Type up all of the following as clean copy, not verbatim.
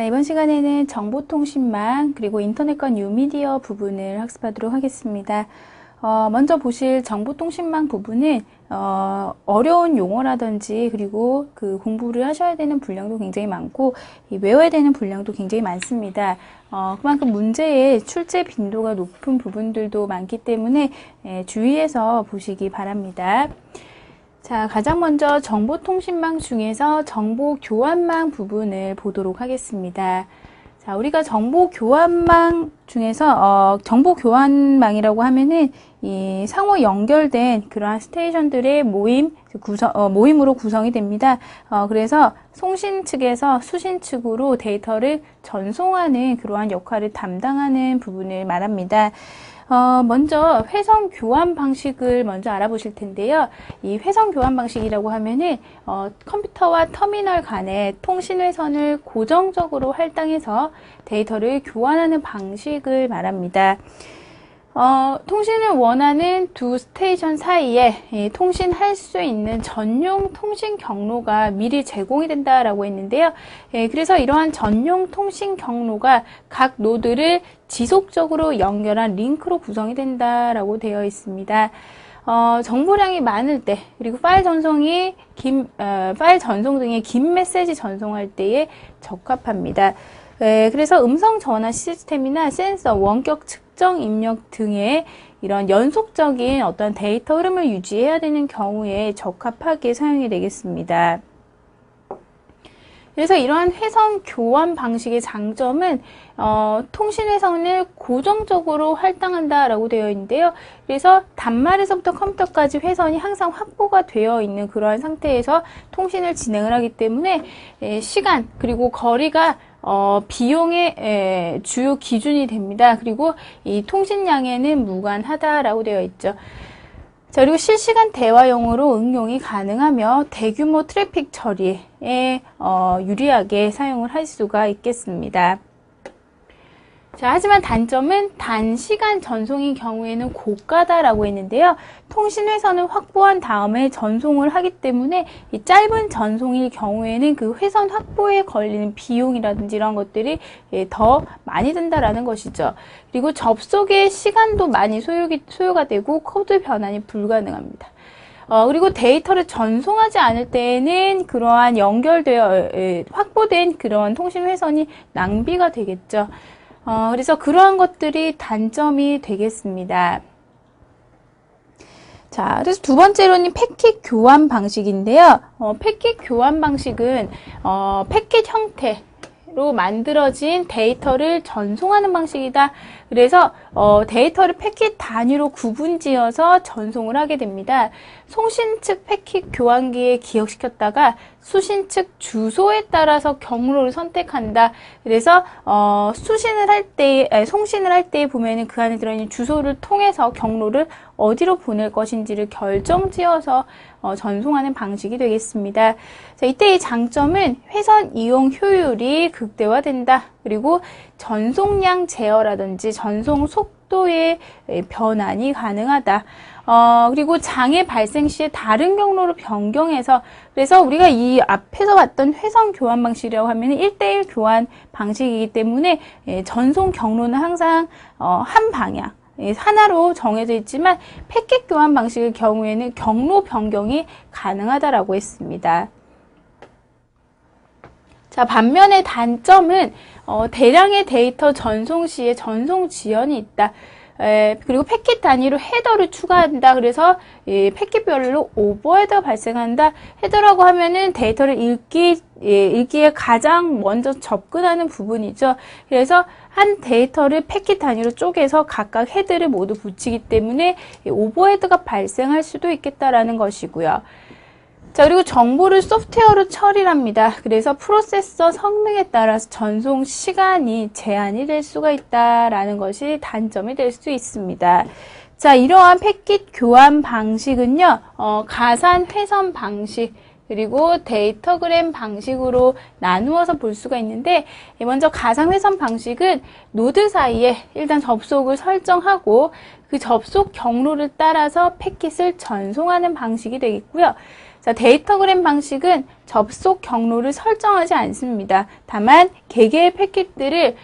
이번 시간에는 정보통신망 그리고 인터넷과 뉴미디어 부분을 학습하도록 하겠습니다. 먼저 보실 정보통신망 부분은 어려운 용어라든지 그리고 그 공부를 하셔야 되는 분량도 굉장히 많고 외워야 되는 분량도 굉장히 많습니다. 그만큼 문제의 출제 빈도가 높은 부분들도 많기 때문에 주의해서 보시기 바랍니다. 자, 가장 먼저 정보통신망 중에서 정보교환망 부분을 보도록 하겠습니다. 자, 우리가 정보교환망 중에서 정보교환망이라고 하면은 이 상호 연결된 그러한 스테이션들의 모임으로 구성이 됩니다. 그래서 송신 측에서 수신 측으로 데이터를 전송하는 그러한 역할을 담당하는 부분을 말합니다. 먼저 회선 교환 방식을 먼저 알아보실 텐데요. 이 회선 교환 방식이라고 하면은 컴퓨터와 터미널 간의 통신 회선을 고정적으로 할당해서 데이터를 교환하는 방식을 말합니다. 통신을 원하는 두 스테이션 사이에 통신할 수 있는 전용 통신 경로가 미리 제공이 된다라고 했는데요. 그래서 이러한 전용 통신 경로가 각 노드를 지속적으로 연결한 링크로 구성이 된다라고 되어 있습니다. 정보량이 많을 때 그리고 파일 전송 등의 긴 메시지 전송할 때에 적합합니다. 그래서 음성 전화 시스템이나 센서, 원격 측정 입력 등의 이런 연속적인 어떤 데이터 흐름을 유지해야 되는 경우에 적합하게 사용이 되겠습니다. 그래서 이러한 회선 교환 방식의 장점은 통신 회선을 고정적으로 할당한다라고 되어 있는데요. 그래서 단말에서부터 컴퓨터까지 회선이 항상 확보가 되어 있는 그러한 상태에서 통신을 진행을 하기 때문에 시간 그리고 거리가 비용의 주요 기준이 됩니다. 그리고 이 통신량에는 무관하다라고 되어 있죠. 자, 그리고 실시간 대화용으로 응용이 가능하며 대규모 트래픽 처리에 유리하게 사용을 할 수가 있겠습니다. 자, 하지만 단점은 단시간 전송인 경우에는 고가다라고 했는데요. 통신 회선을 확보한 다음에 전송을 하기 때문에 이 짧은 전송일 경우에는 그 회선 확보에 걸리는 비용이라든지 이런 것들이 더 많이 든다라는 것이죠. 그리고 접속의 시간도 많이 소요가 되고 코드 변환이 불가능합니다. 그리고 데이터를 전송하지 않을 때에는 그러한 확보된 그러한 통신 회선이 낭비가 되겠죠. 그래서 그러한 것들이 단점이 되겠습니다. 자, 그래서 두 번째로는 패킷 교환 방식인데요. 패킷 교환 방식은 패킷 형태로 만들어진 데이터를 전송하는 방식이다. 그래서 데이터를 패킷 단위로 구분지어서 전송을 하게 됩니다. 송신 측 패킷 교환기에 기억시켰다가 수신 측 주소에 따라서 경로를 선택한다. 그래서 송신을 할 때 보면은 그 안에 들어있는 주소를 통해서 경로를 어디로 보낼 것인지를 결정지어서 전송하는 방식이 되겠습니다. 자, 이때의 장점은 회선 이용 효율이 극대화된다. 그리고 전송량 제어라든지 전송 속도의 변환이 가능하다. 그리고 장애 발생 시에 다른 경로로 변경해서 그래서 우리가 이 앞에서 봤던 회선 교환 방식이라고 하면 1:1 교환 방식이기 때문에 전송 경로는 항상 한 방향 하나로 정해져 있지만 패킷 교환 방식의 경우에는 경로 변경이 가능하다라고 했습니다. 자, 반면에 단점은 대량의 데이터 전송 시에 전송 지연이 있다. 그리고 패킷 단위로 헤더를 추가한다. 그래서 패킷별로 오버헤더 발생한다. 헤더라고 하면은 데이터를 읽기에 가장 먼저 접근하는 부분이죠. 그래서 한 데이터를 패킷 단위로 쪼개서 각각 헤드를 모두 붙이기 때문에 오버헤드가 발생할 수도 있겠다라는 것이고요. 자, 그리고 정보를 소프트웨어로 처리를 합니다. 그래서 프로세서 성능에 따라서 전송 시간이 제한이 될 수가 있다라는 것이 단점이 될 수 있습니다. 자, 이러한 패킷 교환 방식은요, 가산 회선 방식, 그리고 데이터그램 방식으로 나누어서 볼 수가 있는데, 먼저 가상 회선 방식은 노드 사이에 일단 접속을 설정하고 그 접속 경로를 따라서 패킷을 전송하는 방식이 되겠고요. 자, 데이터그램 방식은 접속 경로를 설정하지 않습니다. 다만 개개의 패킷들을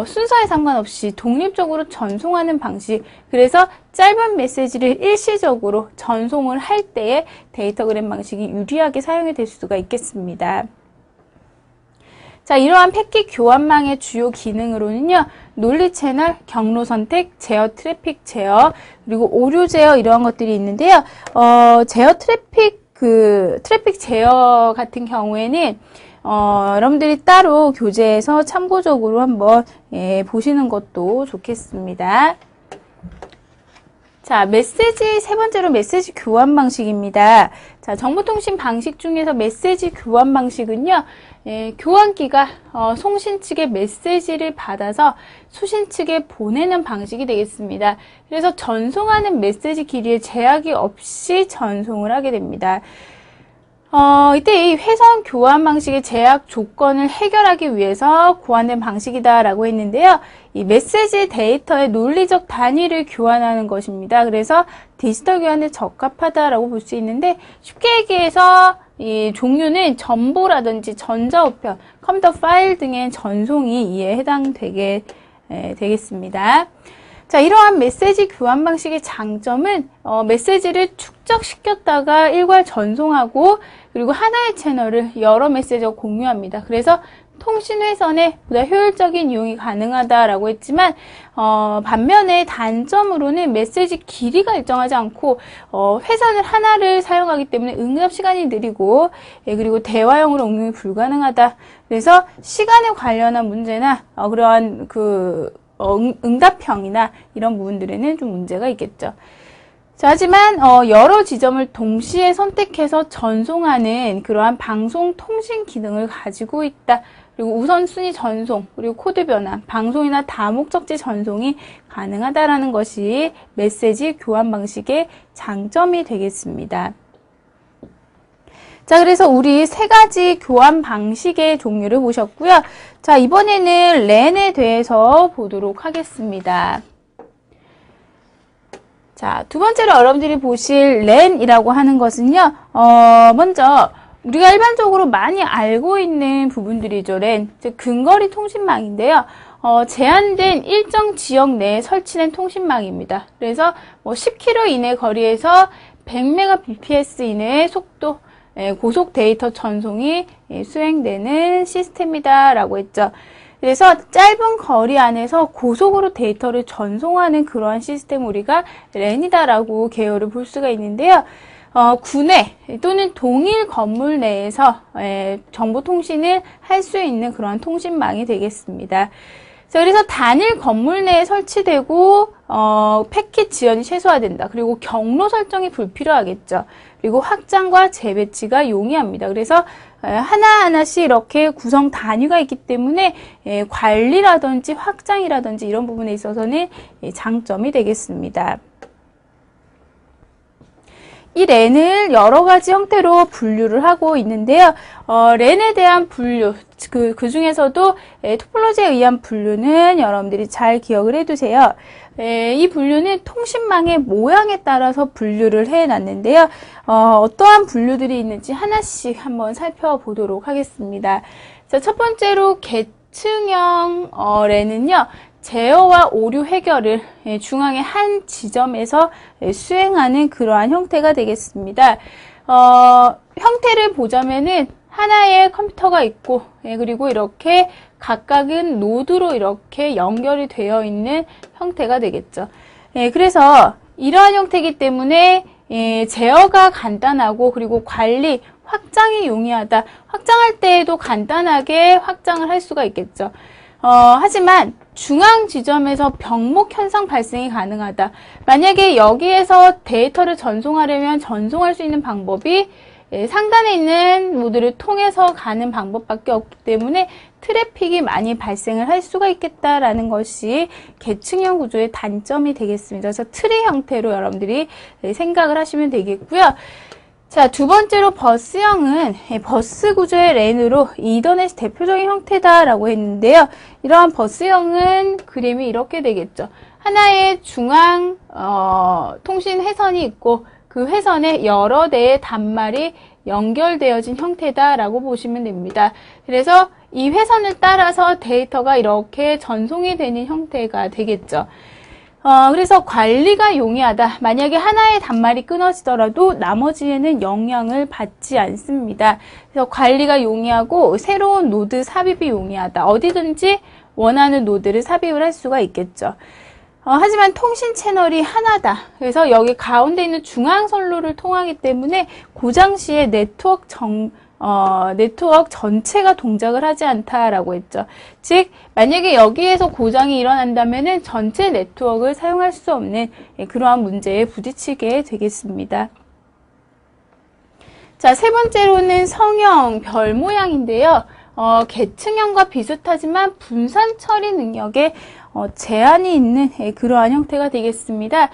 순서에 상관없이 독립적으로 전송하는 방식. 그래서 짧은 메시지를 일시적으로 전송을 할 때에 데이터그램 방식이 유리하게 사용이 될 수가 있겠습니다. 자, 이러한 패킷 교환망의 주요 기능으로는요, 논리 채널, 경로 선택, 제어 트래픽 제어, 그리고 오류 제어 이러한 것들이 있는데요. 제어 트래픽 제어 같은 경우에는 여러분들이 따로 교재에서 참고적으로 한번 보시는 것도 좋겠습니다. 자, 세 번째로 메시지 교환 방식입니다. 자, 정보통신 방식 중에서 메시지 교환 방식은요, 교환기가 송신 측의 메시지를 받아서 수신 측에 보내는 방식이 되겠습니다. 그래서 전송하는 메시지 길이에 제약이 없이 전송을 하게 됩니다. 이때 이 회선 교환 방식의 제약 조건을 해결하기 위해서 고안된 방식이다라고 했는데요. 이 메시지 데이터의 논리적 단위를 교환하는 것입니다. 그래서 디지털 교환에 적합하다라고 볼 수 있는데, 쉽게 얘기해서 이 종류는 정보라든지 전자우편, 컴퓨터 파일 등의 전송이 이에 되겠습니다. 자, 이러한 메시지 교환 방식의 장점은 메시지를 축적시켰다가 일괄 전송하고, 그리고 하나의 채널을 여러 메시지와 공유합니다. 그래서 통신 회선에 보다 효율적인 이용이 가능하다라고 했지만, 반면에 단점으로는 메시지 길이가 일정하지 않고 회선을 하나를 사용하기 때문에 응답 시간이 느리고, 그리고 대화형으로 응용이 불가능하다. 그래서 시간에 관련한 문제나 그러한 응답형이나 이런 부분들에는 좀 문제가 있겠죠. 자, 하지만 여러 지점을 동시에 선택해서 전송하는 그러한 방송 통신 기능을 가지고 있다. 그리고 우선순위 전송, 그리고 코드 변환, 방송이나 다목적지 전송이 가능하다라는 것이 메시지 교환 방식의 장점이 되겠습니다. 자, 그래서 우리 세 가지 교환 방식의 종류를 보셨고요. 자, 이번에는 랜에 대해서 보도록 하겠습니다. 자, 두 번째로 여러분들이 보실 랜이라고 하는 것은요, 먼저 우리가 일반적으로 많이 알고 있는 부분들이죠. 랜, 즉 근거리 통신망인데요. 제한된 일정 지역 내에 설치된 통신망입니다. 그래서 10km 이내 거리에서 100mbps 이내의 속도, 고속 데이터 전송이 수행되는 시스템이다라고 했죠. 그래서 짧은 거리 안에서 고속으로 데이터를 전송하는 그러한 시스템 우리가 랜이다라고 개요를 볼 수가 있는데요. 구내 또는 동일 건물 내에서 정보통신을 할 수 있는 그러한 통신망이 되겠습니다. 자, 그래서 단일 건물 내에 설치되고 패킷 지연이 최소화된다. 그리고 경로 설정이 불필요하겠죠. 그리고 확장과 재배치가 용이합니다. 그래서 하나하나씩 이렇게 구성 단위가 있기 때문에 관리라든지 확장이라든지 이런 부분에 있어서는 장점이 되겠습니다. 이 랜을 여러 가지 형태로 분류를 하고 있는데요. 랜에 대한 분류, 그 중에서도 토폴로지에 의한 분류는 여러분들이 잘 기억을 해두세요. 이 분류는 통신망의 모양에 따라서 분류를 해놨는데요. 어떠한 분류들이 있는지 하나씩 한번 살펴보도록 하겠습니다. 자, 첫 번째로 계층형 랜은요. 제어와 오류 해결을 중앙의 한 지점에서 수행하는 그러한 형태가 되겠습니다. 형태를 보자면은 하나의 컴퓨터가 있고, 그리고 이렇게 각각은 노드로 이렇게 연결이 되어 있는 형태가 되겠죠. 그래서 이러한 형태이기 때문에 제어가 간단하고, 그리고 관리, 확장이 용이하다. 확장할 때에도 간단하게 확장을 할 수가 있겠죠. 하지만 중앙 지점에서 병목 현상 발생이 가능하다. 만약에 여기에서 데이터를 전송하려면 전송할 수 있는 방법이 상단에 있는 노드를 통해서 가는 방법밖에 없기 때문에 트래픽이 많이 발생을 할 수가 있겠다라는 것이 계층형 구조의 단점이 되겠습니다. 그래서 트리 형태로 여러분들이 생각을 하시면 되겠고요. 자, 두 번째로 버스형은 버스 구조의 랜으로 이더넷이 대표적인 형태다라고 했는데요. 이러한 버스형은 그림이 이렇게 되겠죠. 하나의 중앙 통신 회선이 있고 그 회선에 여러 대의 단말이 연결되어진 형태다라고 보시면 됩니다. 그래서 이 회선을 따라서 데이터가 이렇게 전송이 되는 형태가 되겠죠. 그래서 관리가 용이하다. 만약에 하나의 단말이 끊어지더라도 나머지에는 영향을 받지 않습니다. 그래서 관리가 용이하고 새로운 노드 삽입이 용이하다. 어디든지 원하는 노드를 삽입을 할 수가 있겠죠. 하지만 통신 채널이 하나다. 그래서 여기 가운데 있는 중앙 선로를 통하기 때문에 고장 시에 네트워크 전체가 동작을 하지 않다라고 했죠. 즉, 만약에 여기에서 고장이 일어난다면은 전체 네트워크를 사용할 수 없는 그러한 문제에 부딪히게 되겠습니다. 자, 세 번째로는 성형, 별 모양인데요. 계층형과 비슷하지만 분산 처리 능력에 제한이 있는 그러한 형태가 되겠습니다.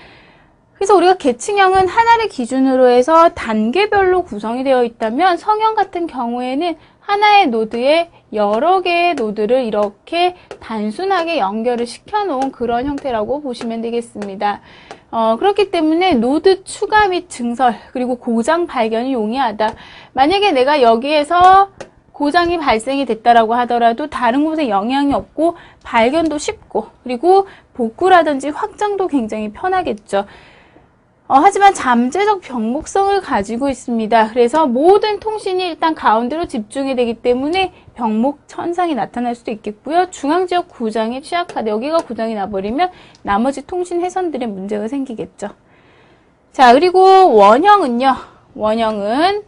그래서 우리가 계층형은 하나를 기준으로 해서 단계별로 구성이 되어 있다면 성형 같은 경우에는 하나의 노드에 여러 개의 노드를 이렇게 단순하게 연결을 시켜 놓은 그런 형태라고 보시면 되겠습니다. 그렇기 때문에 노드 추가 및 증설 그리고 고장 발견이 용이하다. 만약에 내가 여기에서 고장이 발생이 됐다라고 하더라도 다른 곳에 영향이 없고 발견도 쉽고 그리고 복구라든지 확장도 굉장히 편하겠죠. 하지만 잠재적 병목성을 가지고 있습니다. 그래서 모든 통신이 일단 가운데로 집중이 되기 때문에 병목 현상이 나타날 수도 있겠고요. 중앙지역 고장에 취약하다. 여기가 고장이 나버리면 나머지 통신 회선들에 문제가 생기겠죠. 자, 그리고 원형은요. 원형은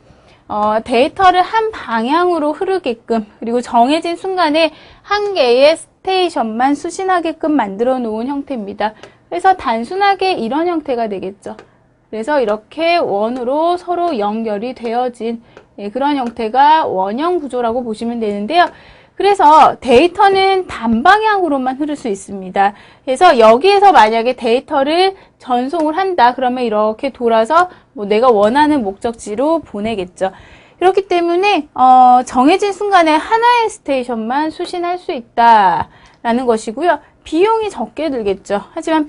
데이터를 한 방향으로 흐르게끔 그리고 정해진 순간에 한 개의 스테이션만 수신하게끔 만들어 놓은 형태입니다. 그래서 단순하게 이런 형태가 되겠죠. 그래서 이렇게 원으로 서로 연결이 되어진 그런 형태가 원형 구조라고 보시면 되는데요. 그래서 데이터는 단방향으로만 흐를 수 있습니다. 그래서 여기에서 만약에 데이터를 전송을 한다. 그러면 이렇게 돌아서 내가 원하는 목적지로 보내겠죠. 그렇기 때문에 정해진 순간에 하나의 스테이션만 수신할 수 있다라는 것이고요. 비용이 적게 들겠죠. 하지만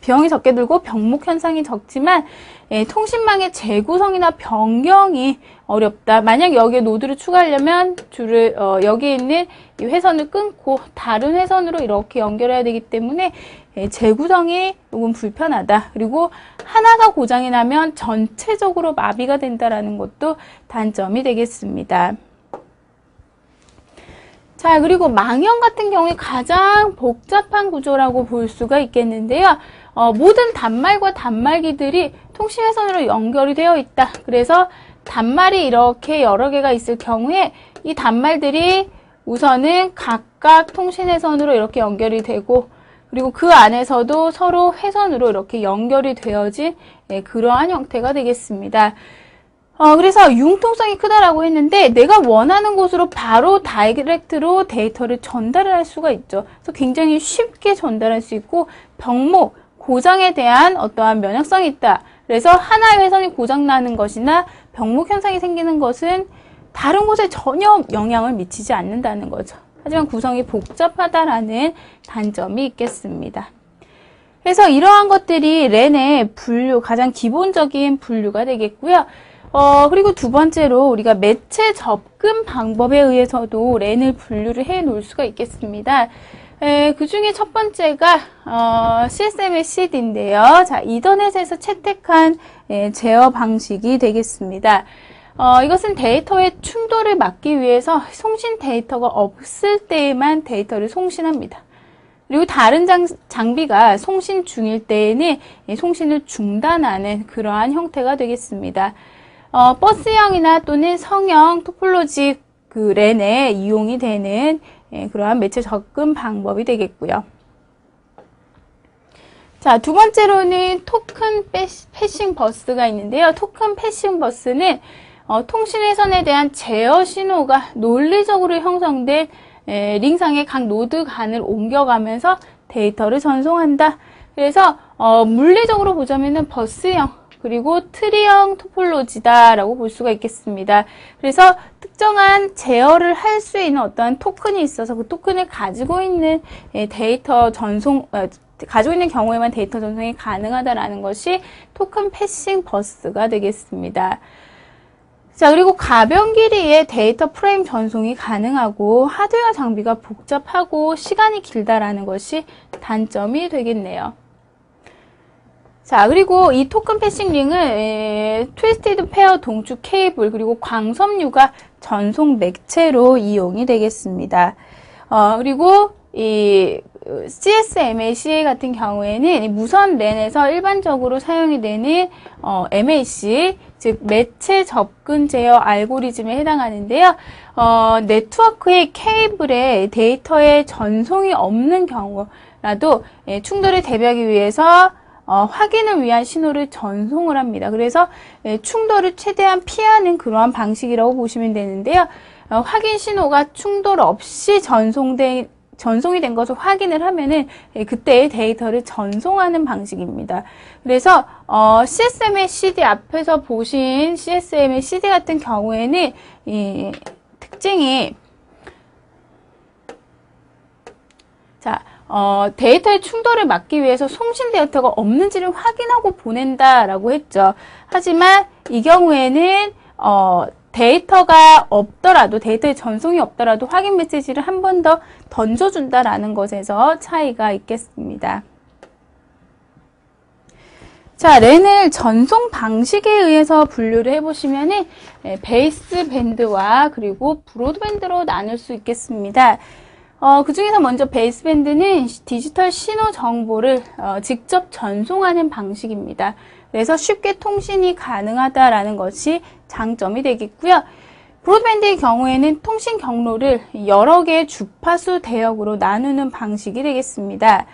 비용이 적게 들고 병목 현상이 적지만 통신망의 재구성이나 변경이 어렵다. 만약 여기에 노드를 추가하려면 여기에 있는 이 회선을 끊고 다른 회선으로 이렇게 연결해야 되기 때문에 재구성이 조금 불편하다. 그리고 하나가 고장이 나면 전체적으로 마비가 된다라는 것도 단점이 되겠습니다. 자, 그리고 망형 같은 경우에 가장 복잡한 구조라고 볼 수가 있겠는데요. 모든 단말과 단말기들이 통신회선으로 연결이 되어 있다. 그래서 단말이 이렇게 여러 개가 있을 경우에 이 단말들이 우선은 각각 통신회선으로 이렇게 연결이 되고 그리고 그 안에서도 서로 회선으로 이렇게 연결이 되어진 그러한 형태가 되겠습니다. 그래서 융통성이 크다라고 했는데 내가 원하는 곳으로 바로 다이렉트로 데이터를 전달을 할 수가 있죠. 그래서 굉장히 쉽게 전달할 수 있고 병목, 고장에 대한 어떠한 면역성이 있다. 그래서 하나의 회선이 고장나는 것이나 병목 현상이 생기는 것은 다른 곳에 전혀 영향을 미치지 않는다는 거죠. 하지만 구성이 복잡하다라는 단점이 있겠습니다. 그래서 이러한 것들이 랜의 분류, 가장 기본적인 분류가 되겠고요. 그리고 두 번째로 우리가 매체 접근 방법에 의해서도 랜을 분류를 해 놓을 수가 있겠습니다. 그 중에 첫 번째가 CSM의 CD인데요. 자, 이더넷에서 채택한 제어 방식이 되겠습니다. 이것은 데이터의 충돌을 막기 위해서 송신 데이터가 없을 때에만 데이터를 송신합니다. 그리고 다른 장비가 송신 중일 때에는 송신을 중단하는 그러한 형태가 되겠습니다. 버스형이나 또는 성형 토폴로지 그 랜에 이용이 되는 그러한 매체 접근 방법이 되겠고요. 자, 두 번째로는 토큰 패싱 버스가 있는데요. 토큰 패싱 버스는 통신회선에 대한 제어 신호가 논리적으로 형성된 링상의 각 노드 간을 옮겨가면서 데이터를 전송한다. 그래서 물리적으로 보자면은 버스형 그리고 트리형 토폴로지다라고 볼 수가 있겠습니다. 그래서 특정한 제어를 할 수 있는 어떠한 토큰이 있어서 그 토큰을 가지고 있는 데이터 전송 가지고 있는 경우에만 데이터 전송이 가능하다라는 것이 토큰 패싱 버스가 되겠습니다. 자, 그리고 가변 길이의 데이터 프레임 전송이 가능하고 하드웨어 장비가 복잡하고 시간이 길다라는 것이 단점이 되겠네요. 자, 그리고 이 토큰 패싱 링을 트위스티드 페어 동축 케이블 그리고 광섬유가 전송 맥체로 이용이 되겠습니다. 그리고 이 CSMAC 같은 경우에는 무선 랜에서 일반적으로 사용이 되는 MAC, 즉 매체 접근 제어 알고리즘에 해당하는데요. 네트워크의 케이블에 데이터의 전송이 없는 경우라도 충돌을 대비하기 위해서 확인을 위한 신호를 전송을 합니다. 그래서 충돌을 최대한 피하는 그러한 방식이라고 보시면 되는데요. 확인 신호가 충돌 없이 전송이 된 것을 확인을 하면은 그때의 데이터를 전송하는 방식입니다. 그래서 CSM의 CD 앞에서 보신 CSM의 CD 같은 경우에는 이 특징이 데이터의 충돌을 막기 위해서 송신 데이터가 없는지를 확인하고 보낸다라고 했죠. 하지만 이 경우에는 데이터가 없더라도, 데이터의 전송이 없더라도 확인 메시지를 한 번 더 던져준다라는 것에서 차이가 있겠습니다. 자, 랜을 전송 방식에 의해서 분류를 해보시면은 베이스 밴드와 그리고 브로드밴드로 나눌 수 있겠습니다. 그 중에서 먼저 베이스밴드는 디지털 신호 정보를 직접 전송하는 방식입니다. 그래서 쉽게 통신이 가능하다라는 것이 장점이 되겠고요. 브로드밴드의 경우에는 통신 경로를 여러 개의 주파수 대역으로 나누는 방식이 되겠습니다.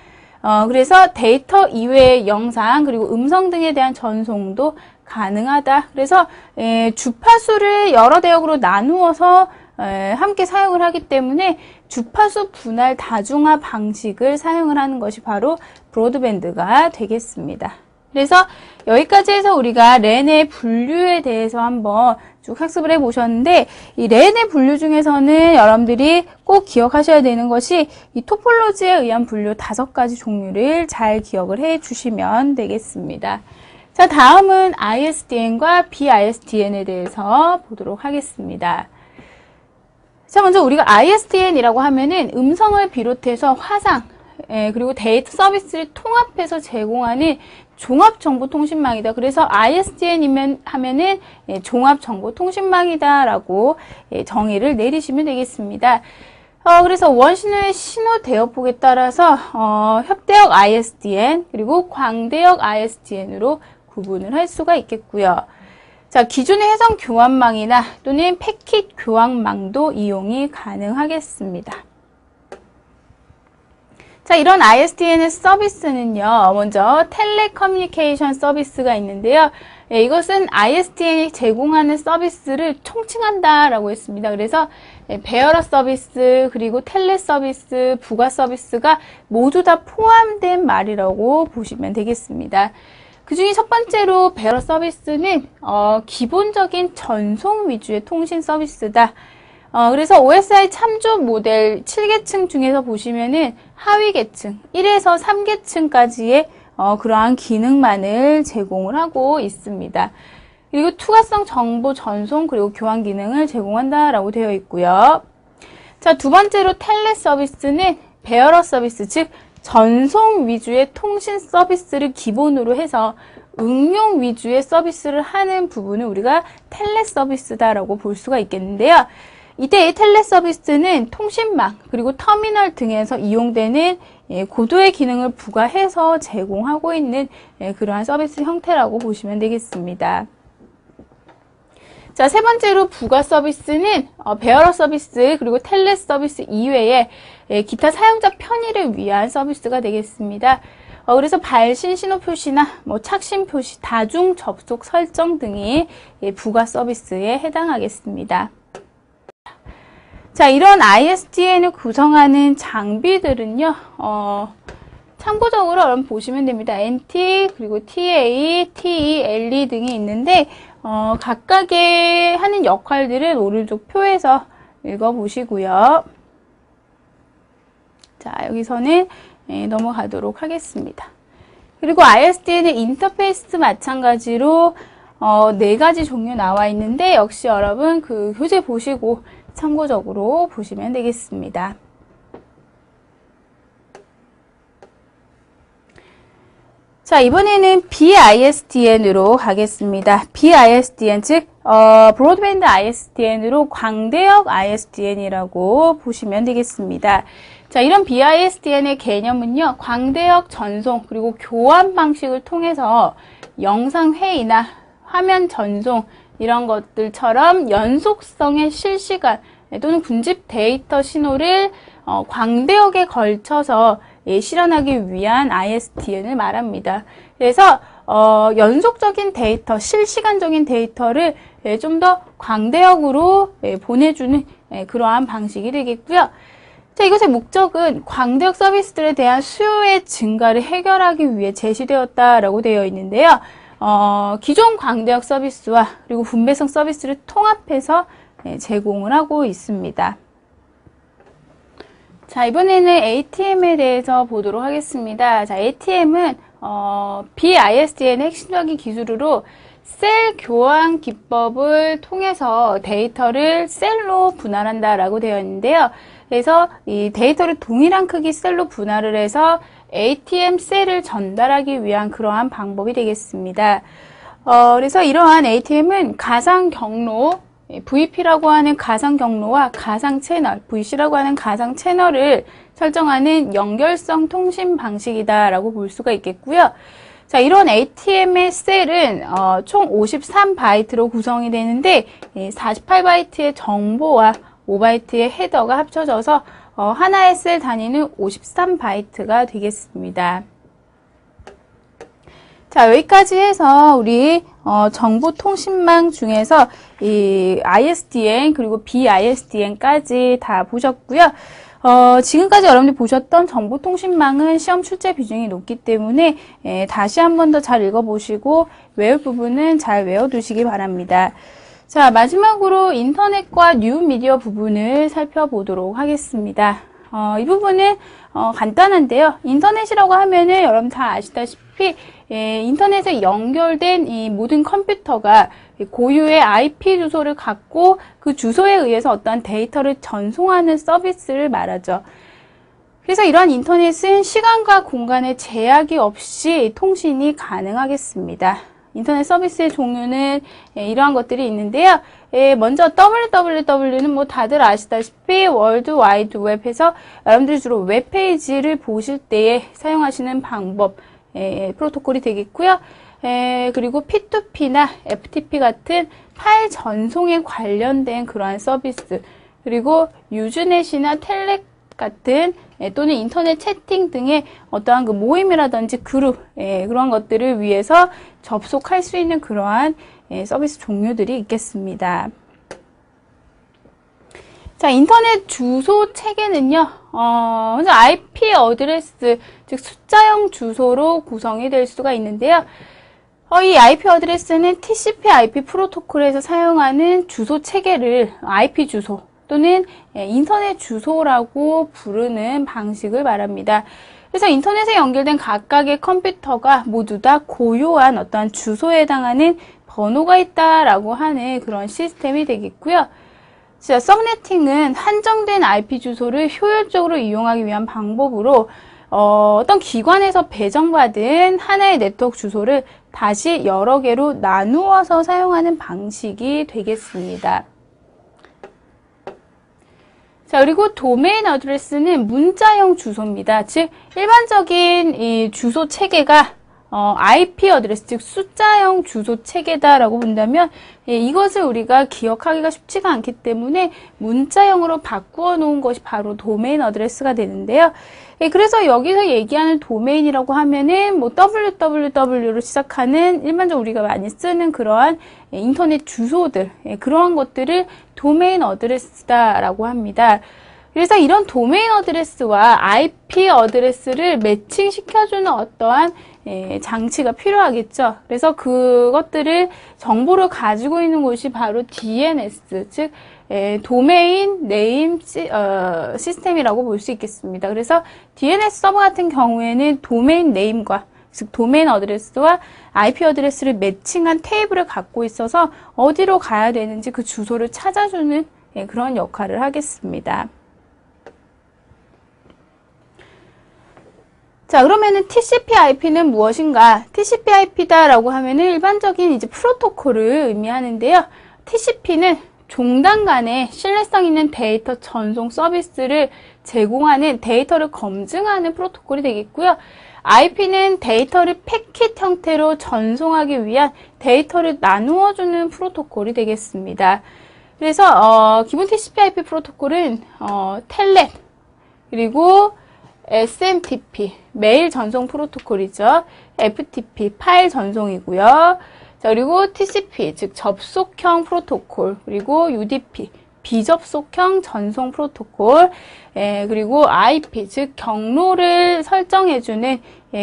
그래서 데이터 이외의 영상 그리고 음성 등에 대한 전송도 가능하다. 그래서 주파수를 여러 대역으로 나누어서 함께 사용을 하기 때문에 주파수 분할 다중화 방식을 사용을 하는 것이 바로 브로드밴드가 되겠습니다. 그래서 여기까지 해서 우리가 랜의 분류에 대해서 한번 쭉 학습을 해보셨는데, 이 랜의 분류 중에서는 여러분들이 꼭 기억하셔야 되는 것이 이 토폴로지에 의한 분류 5가지 종류를 잘 기억을 해 주시면 되겠습니다. 자, 다음은 ISDN과 BISDN에 대해서 보도록 하겠습니다. 자, 먼저 우리가 ISDN이라고 하면은 음성을 비롯해서 화상, 그리고 데이터 서비스를 통합해서 제공하는 종합정보통신망이다. 그래서 ISDN 하면은 종합정보통신망이다라고 정의를 내리시면 되겠습니다. 그래서 원신호의 신호 대역폭에 따라서 협대역 ISDN 그리고 광대역 ISDN으로 구분을 할 수가 있겠고요. 자, 기존의 해상 교환망이나 또는 패킷 교환망도 이용이 가능하겠습니다. 자, 이런 ISDN 서비스는요, 먼저 텔레커뮤니케이션 서비스가 있는데요. 이것은 ISDN이 제공하는 서비스를 총칭한다라고 했습니다. 그래서 베어러 서비스, 그리고 텔레 서비스, 부가 서비스가 모두 다 포함된 말이라고 보시면 되겠습니다. 그 중에 첫 번째로 베어러 서비스는 기본적인 전송 위주의 통신 서비스다. 그래서 OSI 참조 모델 7계층 중에서 보시면은 하위 계층, 1에서 3계층까지의 그러한 기능만을 제공을 하고 있습니다. 그리고 투과성 정보 전송 그리고 교환 기능을 제공한다라고 되어 있고요. 자, 두 번째로 텔레 서비스는 베어러 서비스, 즉 전송 위주의 통신 서비스를 기본으로 해서 응용 위주의 서비스를 하는 부분을 우리가 텔레 서비스다라고 볼 수가 있겠는데요. 이때 이 텔레 서비스는 통신망 그리고 터미널 등에서 이용되는 고도의 기능을 부과해서 제공하고 있는 그러한 서비스 형태라고 보시면 되겠습니다. 자, 세 번째로 부가 서비스는 베어러 서비스 그리고 텔레 서비스 이외에 기타 사용자 편의를 위한 서비스가 되겠습니다. 그래서 발신 신호 표시나 착신 표시, 다중 접속 설정 등이 부가 서비스에 해당하겠습니다. 자, 이런 ISDN을 구성하는 장비들은요, 참고적으로 여러분 보시면 됩니다. NT, 그리고 TA, TE, LE 등이 있는데, 각각의 하는 역할들을 오른쪽 표에서 읽어보시고요. 자, 여기서는 넘어가도록 하겠습니다. 그리고 ISDN의 인터페이스 마찬가지로 4가지 종류 나와 있는데 역시 여러분 그 교재 보시고 참고적으로 보시면 되겠습니다. 자, 이번에는 BISDN으로 가겠습니다. BISDN, 즉 브로드밴드 ISDN으로 광대역 ISDN이라고 보시면 되겠습니다. 자, 이런 BISDN의 개념은요, 광대역 전송 그리고 교환 방식을 통해서 영상 회의나 화면 전송 이런 것들처럼 연속성의 실시간 또는 군집 데이터 신호를 광대역에 걸쳐서 실현하기 위한 ISDN을 말합니다. 그래서 연속적인 데이터, 실시간적인 데이터를 좀 더 광대역으로 보내주는 그러한 방식이 되겠고요. 자, 이것의 목적은 광대역 서비스들에 대한 수요의 증가를 해결하기 위해 제시되었다라고 되어 있는데요. 기존 광대역 서비스와 그리고 분배성 서비스를 통합해서 제공을 하고 있습니다. 자, 이번에는 ATM에 대해서 보도록 하겠습니다. 자, ATM은 BISDN의 핵심적인 기술으로 셀 교환 기법을 통해서 데이터를 셀로 분할한다라고 되어 있는데요. 그래서 이 데이터를 동일한 크기 셀로 분할을 해서 ATM 셀을 전달하기 위한 그러한 방법이 되겠습니다. 그래서 이러한 ATM은 가상 경로, VP라고 하는 가상 경로와 가상 채널, VC라고 하는 가상 채널을 설정하는 연결성 통신 방식이다라고 볼 수가 있겠고요. 자, 이런 ATM의 셀은 총 53바이트로 구성이 되는데 48바이트의 정보와 5바이트의 헤더가 합쳐져서 하나의 셀 단위는 53바이트가 되겠습니다. 자, 여기까지 해서 우리 정보통신망 중에서 이 ISDN 그리고 BISDN까지 다 보셨고요. 지금까지 여러분들이 보셨던 정보통신망은 시험 출제 비중이 높기 때문에 다시 한 번 더 잘 읽어보시고 외울 부분은 잘 외워두시기 바랍니다. 자, 마지막으로 인터넷과 뉴미디어 부분을 살펴보도록 하겠습니다. 이 부분은 간단한데요. 인터넷이라고 하면은 여러분 다 아시다시피 인터넷에 연결된 이 모든 컴퓨터가 고유의 IP 주소를 갖고 그 주소에 의해서 어떠한 데이터를 전송하는 서비스를 말하죠. 그래서 이러한 인터넷은 시간과 공간의 제약이 없이 통신이 가능하겠습니다. 인터넷 서비스의 종류는 이러한 것들이 있는데요. 먼저 www는 뭐 다들 아시다시피 월드 와이드 웹에서 여러분들이 주로 웹페이지를 보실 때에 사용하시는 방법, 프로토콜이 되겠고요. 그리고 P2P나 FTP 같은 파일 전송에 관련된 그러한 서비스, 그리고 유즈넷이나 텔렉 같은 또는 인터넷 채팅 등의 어떠한 그 모임이라든지 그룹 그런 것들을 위해서 접속할 수 있는 그러한 서비스 종류들이 있겠습니다. 자, 인터넷 주소 체계는요, IP 어드레스, 즉 숫자형 주소로 구성이 될 수가 있는데요. 이 IP 어드레스는 TCP/IP 프로토콜에서 사용하는 주소 체계를 IP 주소 또는 인터넷 주소라고 부르는 방식을 말합니다. 그래서 인터넷에 연결된 각각의 컴퓨터가 모두 다 고유한 어떠한 주소에 해당하는 번호가 있다라고 하는 그런 시스템이 되겠고요. 자, 서브네팅은 한정된 IP 주소를 효율적으로 이용하기 위한 방법으로 어떤 기관에서 배정받은 하나의 네트워크 주소를 다시 여러 개로 나누어서 사용하는 방식이 되겠습니다. 자, 그리고 도메인 어드레스는 문자형 주소입니다. 즉, 일반적인 이 주소 체계가 IP 어드레스, 즉 숫자형 주소 체계다라고 본다면 이것을 우리가 기억하기가 쉽지가 않기 때문에 문자형으로 바꾸어 놓은 것이 바로 도메인 어드레스가 되는데요. 그래서 여기서 얘기하는 도메인이라고 하면은 뭐 www로 시작하는 일반적으로 우리가 많이 쓰는 그러한 인터넷 주소들, 그러한 것들을 도메인 어드레스다라고 합니다. 그래서 이런 도메인 어드레스와 IP 어드레스를 매칭시켜주는 어떠한 장치가 필요하겠죠. 그래서 그것들을 정보를 가지고 있는 곳이 바로 DNS, 즉 도메인 네임 시스템이라고 볼 수 있겠습니다. 그래서 DNS 서버 같은 경우에는 도메인 네임과 즉 도메인 어드레스와 IP 어드레스를 매칭한 테이블을 갖고 있어서 어디로 가야 되는지 그 주소를 찾아주는 그런 역할을 하겠습니다. 자, 그러면은 TCP/IP는 무엇인가? TCP/IP다라고 하면은 일반적인 이제 프로토콜을 의미하는데요. TCP는 종단 간에 신뢰성 있는 데이터 전송 서비스를 제공하는 데이터를 검증하는 프로토콜이 되겠고요. IP는 데이터를 패킷 형태로 전송하기 위한 데이터를 나누어주는 프로토콜이 되겠습니다. 그래서 기본 TCP/IP 프로토콜은 텔넷 그리고 SMTP 메일 전송 프로토콜이죠. FTP 파일 전송이고요. 자, 그리고 TCP 즉 접속형 프로토콜 그리고 UDP 비접속형 전송 프로토콜, 그리고 IP, 즉 경로를 설정해주는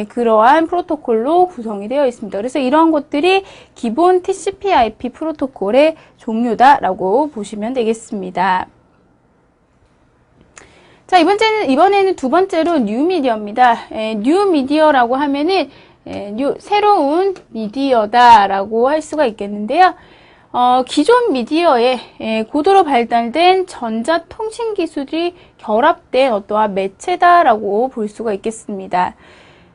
그러한 프로토콜로 구성이 되어 있습니다. 그래서 이러한 것들이 기본 TCP/IP 프로토콜의 종류다라고 보시면 되겠습니다. 자, 이번에는 두 번째로 뉴미디어입니다. 뉴미디어라고 하면은 새로운 미디어다라고 할 수가 있겠는데요. 기존 미디어에 고도로 발달된 전자통신 기술이 결합된 어떠한 매체다라고 볼 수가 있겠습니다.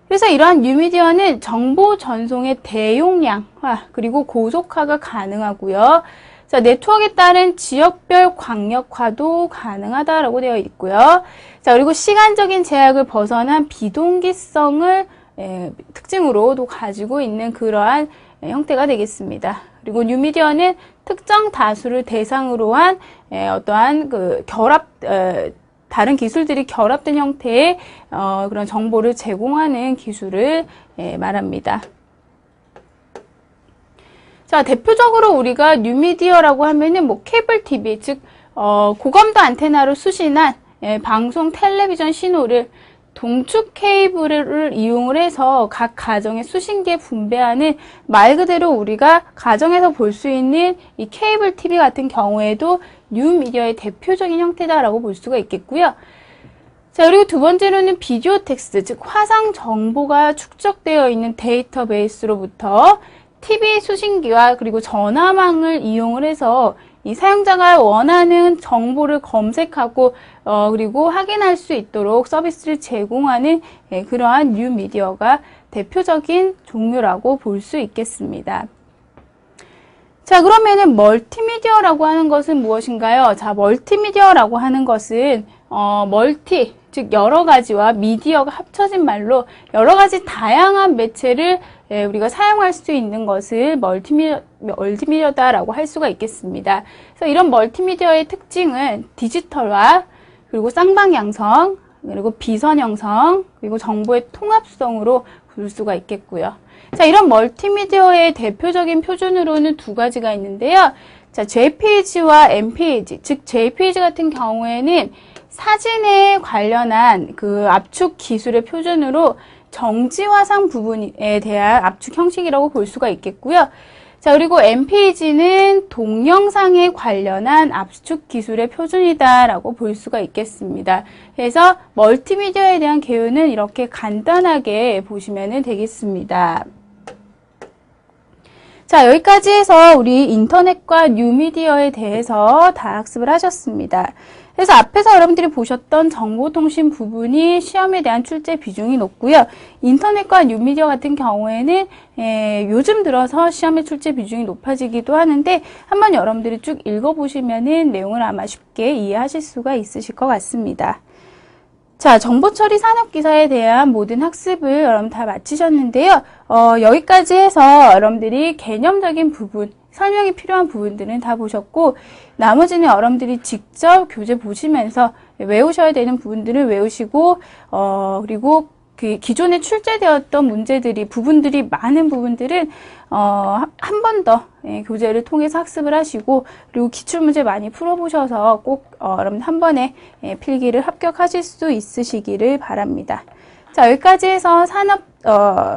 그래서 이러한 뉴미디어는 정보 전송의 대용량화 그리고 고속화가 가능하고요. 자, 네트워크에 따른 지역별 광역화도 가능하다라고 되어 있고요. 자, 그리고 시간적인 제약을 벗어난 비동기성을 특징으로도 가지고 있는 그러한 형태가 되겠습니다. 그리고 뉴미디어는 특정 다수를 대상으로 한 어떠한 다른 기술들이 결합된 형태의 그런 정보를 제공하는 기술을 말합니다. 자, 대표적으로 우리가 뉴미디어라고 하면은 케이블 TV, 즉 고감도 안테나로 수신한 방송 텔레비전 신호를 동축 케이블을 이용을 해서 각 가정의 수신기에 분배하는 말 그대로 우리가 가정에서 볼 수 있는 이 케이블 TV 같은 경우에도 뉴미디어의 대표적인 형태다라고 볼 수가 있겠고요. 자, 그리고 두 번째로는 비디오 텍스트, 즉 화상 정보가 축적되어 있는 데이터베이스로부터 TV 수신기와 그리고 전화망을 이용을 해서 이 사용자가 원하는 정보를 검색하고 그리고 확인할 수 있도록 서비스를 제공하는 그러한 뉴미디어가 대표적인 종류라고 볼 수 있겠습니다. 자, 그러면은 멀티미디어라고 하는 것은 무엇인가요? 자, 멀티미디어라고 하는 것은 즉 여러 가지와 미디어가 합쳐진 말로 여러 가지 다양한 매체를 우리가 사용할 수 있는 것을 멀티미디어다라고 할 수가 있겠습니다. 그래서 이런 멀티미디어의 특징은 디지털화, 그리고 쌍방향성, 그리고 비선형성, 그리고 정보의 통합성으로 볼 수가 있겠고요. 자, 이런 멀티미디어의 대표적인 표준으로는 두 가지가 있는데요. 자, JPEG와 MPEG, 즉 JPEG 같은 경우에는 사진에 관련한 그 압축 기술의 표준으로 정지화상 부분에 대한 압축 형식이라고 볼 수가 있겠고요. 자, 그리고 MPEG는 동영상에 관련한 압축 기술의 표준이다라고 볼 수가 있겠습니다. 그래서 멀티미디어에 대한 개요는 이렇게 간단하게 보시면 되겠습니다. 자, 여기까지 해서 우리 인터넷과 뉴미디어에 대해서 다 학습을 하셨습니다. 그래서 앞에서 여러분들이 보셨던 정보통신 부분이 시험에 대한 출제 비중이 높고요. 인터넷과 뉴미디어 같은 경우에는 요즘 들어서 시험의 출제 비중이 높아지기도 하는데 한번 여러분들이 쭉 읽어보시면은 내용을 아마 쉽게 이해하실 수가 있으실 것 같습니다. 자, 정보처리 산업기사에 대한 모든 학습을 여러분 다 마치셨는데요. 여기까지 해서 여러분들이 개념적인 부분, 설명이 필요한 부분들은 다 보셨고 나머지는 여러분들이 직접 교재 보시면서 외우셔야 되는 부분들을 외우시고 그리고 그 기존에 출제되었던 부분들이 많은 부분들은 한 번 더 교재를 통해서 학습을 하시고 그리고 기출문제 많이 풀어보셔서 꼭 여러분 한 번에 필기를 합격하실 수 있으시기를 바랍니다. 자, 여기까지 해서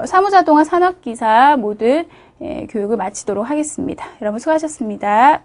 사무자동화 산업기사 모든 교육을 마치도록 하겠습니다. 여러분 수고하셨습니다.